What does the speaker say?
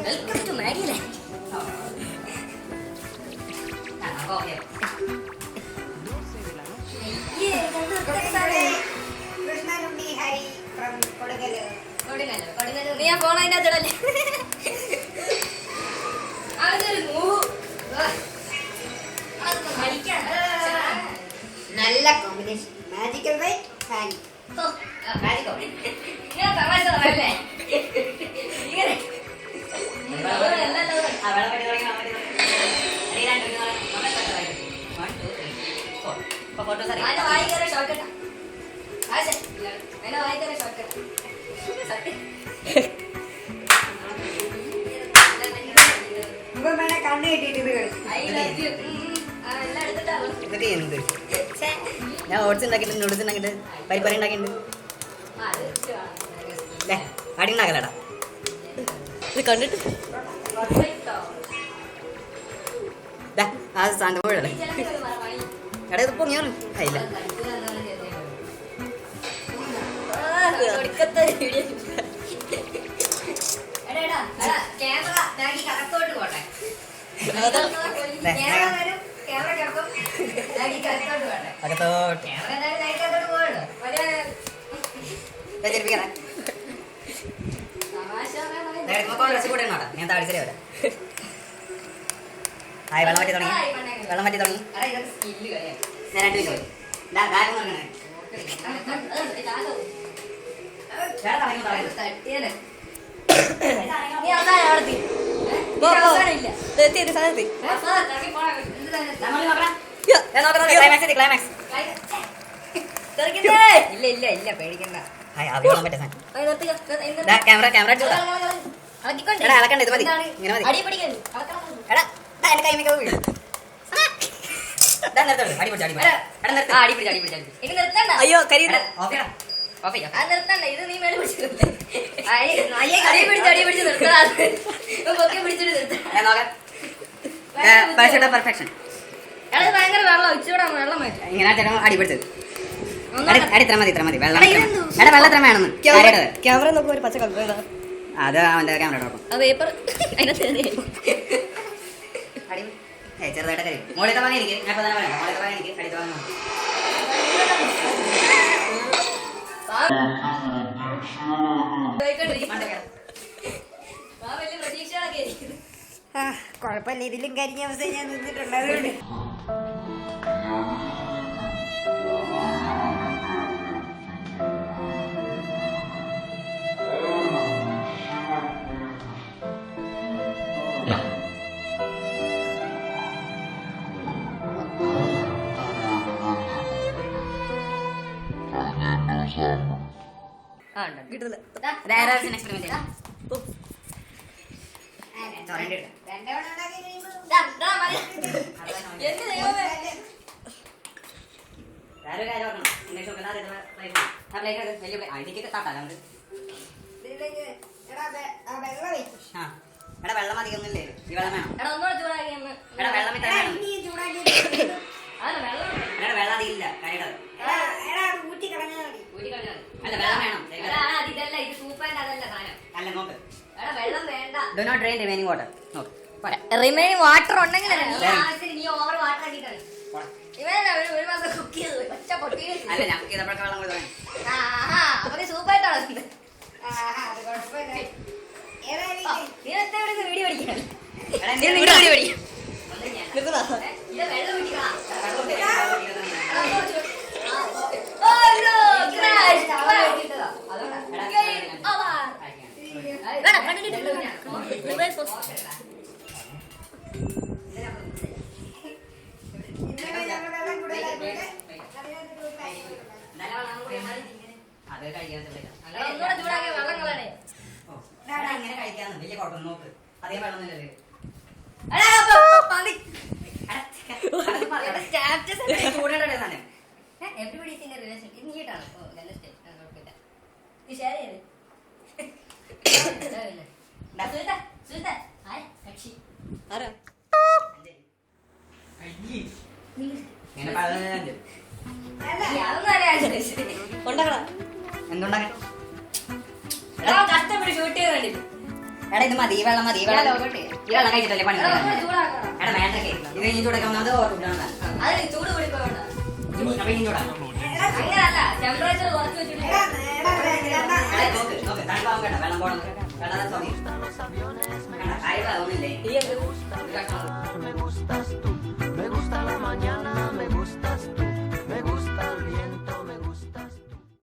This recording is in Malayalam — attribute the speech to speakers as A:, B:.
A: Welcome to മാഗിലെ. നീ ആ ഫോൺ അതിൻ്റെ അകത്തിടല്ലേ?
B: നല്ല കോമ്പിനേഷൻ. Magical white Fani. കണ്ണ് കെട്ടിട്ട്
C: ഇതൊക്കെ എന്ത്? ഞാൻ ഓട്സ് ഉണ്ടാക്കിയിട്ടുണ്ട്, നൂഡിൽസ് ഉണ്ടാക്കിയിട്ട്, പരിപ്പറി ഉണ്ടാക്കിയിട്ടുണ്ട്. അടി ഉണ്ടാക്കലടാ ഇത് കണ്ടിട്ട്. ആ സാധനം പോഴല്ലേ എടാ ഇത് പൊങ്ങിയാണ് കയ്യില്ല. ഞാൻ താടിച്ചേ വരാം. ആയി വെള്ളം മാറ്റി തുടങ്ങി, വെള്ളം മാറ്റി തുടങ്ങി. ഞാൻ 2 മിനിറ്റ് പോയി.
A: ഇല്ല ഇല്ല ഇല്ല പേടിക്കണ്ട.
C: ക്യാമറ ക്യാമറ അളക്കണ്ട, ഇത് മതി, ഇങ്ങനെ മതി. എടാ എന്റെ കൈ മിക്ക വീഴും. അയ്യോ കരിയില്ല.
A: ഇത് നീ മേലെ പിടിച്ചിട്ട്
C: പെർഫെക്ഷൻ.
A: ഭയങ്കര വെള്ളം ഇച്ചിരി വെള്ളം വേണം.
C: ഇങ്ങനെ അടിപിടിച്ചത് ഇത്ര മതി, ഇത്ര മതി. വെള്ളം എടാ വെള്ളം എത്ര വേണമെന്ന്
A: ക്യാമറ നോക്കുമ്പോൾ ഒരു പച്ച കളർ.
C: അത് അവന്റെ ക്യാമറ
A: പേപ്പർ
C: ചെറുതായിട്ട് കഴിയും. മോളിത്തെ വാങ്ങി എനിക്ക്, ഞാൻ ഇപ്പൊ തന്നെ പറയാം. മോളിത്തെ വാങ്ങി എനിക്ക് അടിത്ത് വാങ്ങണം.
B: കുഴപ്പമില്ല, ഇതിലും കരിഞ്ഞ അവസ്ഥ ഞാൻ നിന്നിട്ടുണ്ട്. അതുകൊണ്ട്
C: കിട്ടില്ല. എടാ വെള്ളം അധികമൊന്നുമില്ലേ? ഈ വെള്ളം വേണം. എടാ വെള്ളം ഇത്ര വേണം. എടാ വെള്ളം അധികം ഇല്ല. കൈയുടെ അല്ല വെള്ളം വേണം. അല്ല നോക്ക്. Do not drain remaining water. നോക്ക്.
A: റിമൈനിങ് വാട്ടർ ഉണ്ടെങ്കിൽ
C: അല്ല ഞാൻ ചെയ്തപ്പോഴൊക്കെ വെള്ളം കൊടുത്തു.
A: അപ്പൊ സൂപ്പായിട്ടാണ് വീഡിയോ പഠിക്കണം.
C: അത് കഴിക്കാൻ ഇങ്ങനെ കഴിക്കാന്ന് വലിയ കുഴപ്പം. നോക്ക് അധികം വെള്ളമൊന്നുമില്ലല്ലേ? എന്തുണ്ടാക്കണം?
A: കഷ്ടപ്പെട്ട് ഷൂട്ട് ചെയ്ത് കണ്ടിട്ട്
C: എടാ ഇത് മതി ഈ വെള്ളം മതി ഈ വെള്ളം കഴിച്ചിട്ടല്ലേ പണി എടാ വേണ്ടൊക്കെ ഇത് കഴിഞ്ഞ് ചൂടൊക്കെ വന്നത് ഓർമ്മ
A: അതിന് ചൂട് പിടിക്കണ്ട
C: അപ്പൊ ഇനി ചൂടാ
A: അങ്ങനല്ല ടെമ്പറേച്ചർ കുറച്ച് വെച്ചിട്ട്
C: നോക്ക് തണുപ്പാവും കേട്ടോ വെള്ളം പോകണം വെള്ളം സ്വാമി അതൊന്നുമില്ലേ
A: ഈ
C: കഷ്ണം